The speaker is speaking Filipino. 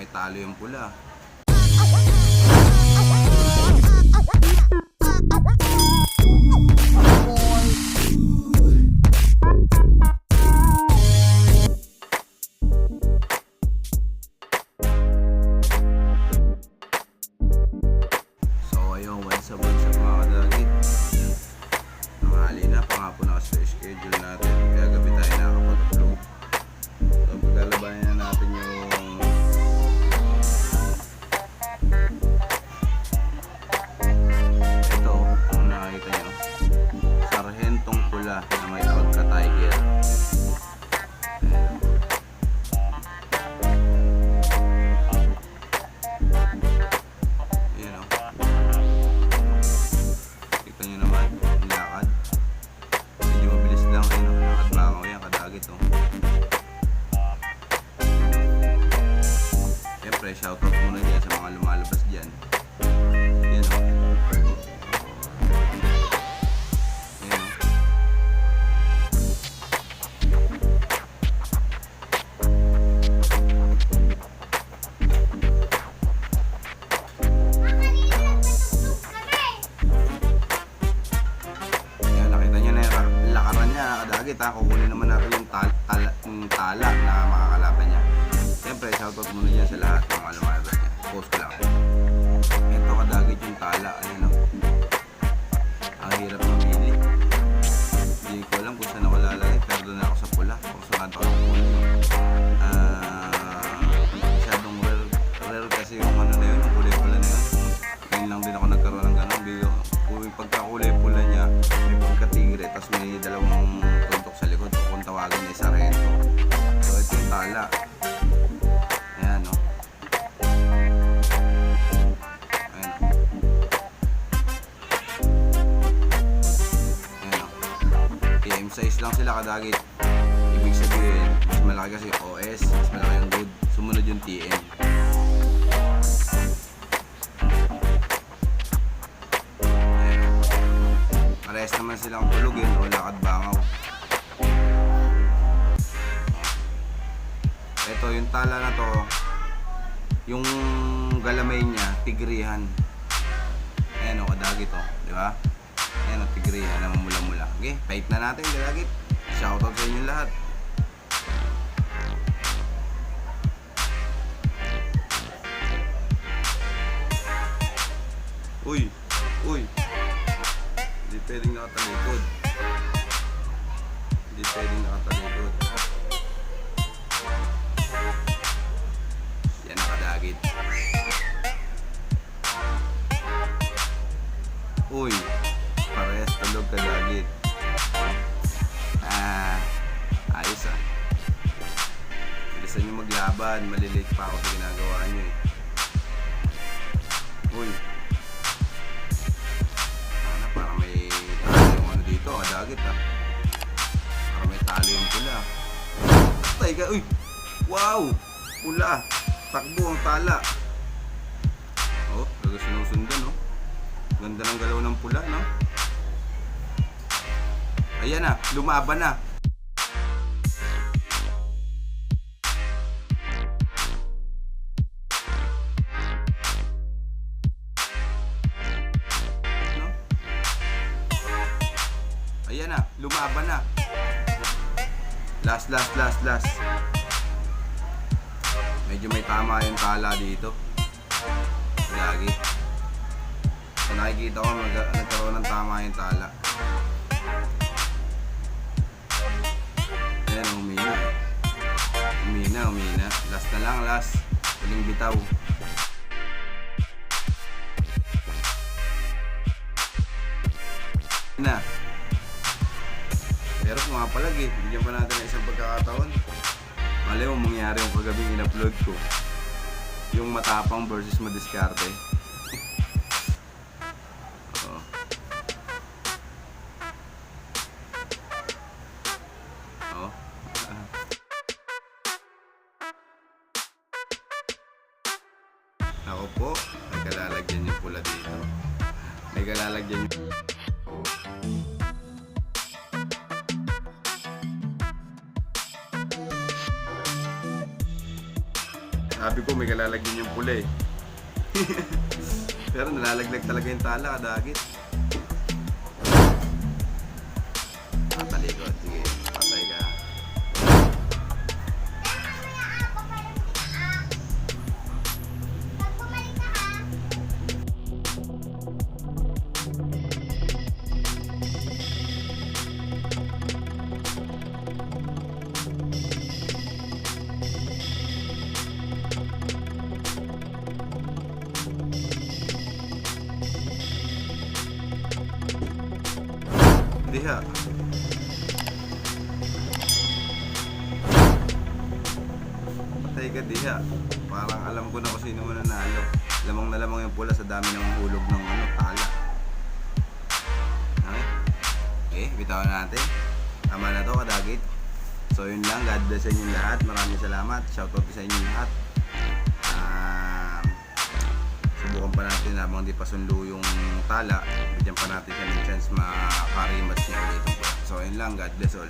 may talo yung pula. So ayun, what's up mga kadagit. Tanghali na, pangapon na kasi schedule natin. Kaya gabi tayo nakakapag-upload. So paglalabanan na natin yung ito, kung nakakita nyo, sarhentong pula na may pagka-tiger. Ayan o. Kita nyo naman ang lakad. Medyo mabilis lang. Ayun o, lakad bangaw yan, kadagit o. Siyempre, shoutout muna dyan sa mga lumalabas dyan. Ayan o. Ayan o. Ayan, nakita nyo na yung lakaran niya, kadagit ha. Kukunin naman natin yung tala na makakalaban niya. Siyempre, shoutout muna dyan sa lahat ng mga lumalabas niya. Post ko lang. Ito kadagit yung tala. Ayan o. Ang hirap mamili. Hindi ko alam kung saan ako lalagay. Pero doon ako sa pula. Kung saan ako kukunin. Masyadong rare kasi yung ano na yun. Yung kulay pula na yun. Ngayon lang din ako nagkaroon ng ganun. Kung pagkakulay pula niya, may pagkatigre. Tapos may dalawang tuntok sa likod. Kung tawagin niya sarhento. So ito yung tala. Ayan o. Ayan o. Ayan o. TM size lang sila kadagit. Ibig sabihin, mas malaki kasi OS, mas malaki yung good. Sumunod yung TM. Ayan o. Parehas naman silang tulugin o lakad bangaw. Ito yung tala na to, yung galamay niya, tigrihan. Ayan o, kadagit o, di ba? Ayan o, tigrihan na mamula-mula. Okay, fight na natin, kadagit. Shoutout sa inyo lahat. Uy, uy. Hindi pwedeng nakatalikod. Hindi pwedeng nakatalikod. Yan ang kadagit. Uy, parehas talog kadagit. Ayos ah. Bilisan nyo maglaban, malilate pa ako sa ginagawa nyo eh. Uy. Parang may talo yung ano dito, kadagit ah. Parang may talo yung pula. Patay ka, uy. Wow, pula. Takbo ang tala. Oh, talaga sinusundan, oh. Ganda ng galaw ng pula, no? Ayan na, lumaban na. No? Ayan na, lumaban na. Last. Medyo may tama yung tala dito. Lagi. So nakikita ko nagkaroon ng tama yung tala. Ayan, umina. Last na lang, last. Huling bitaw. Na. Pero kung nga palag eh, bigyan pa natin ng isang pagkakataon. Malay mo mangyari yung kagabing in-upload ko. Yung matapang versus madiskarte. Oh. Ako po, may kalalagyan yung pula dito. May kalalagyan yung... Sabi ko may kalalagyan yung pula eh. Pero nalalaglag talaga yung tala kadagit. Talikod, sige, patay ka. Diha. Patay ka diha. Parang alam ko na kung sino mananalo. Lamang na lamang yung pula sa dami ng hulog ng tala. Okay? Okay, bitawan natin. Tama na to kadagit. So yun lang, God bless sa inyong lahat. Maraming salamat. Shoutout sa inyong lahat. Subukan pa natin habang di pa sundo yung tala. Bigyan pa natin siya ng chance makarimas niya ulit. So yun lang, God bless all.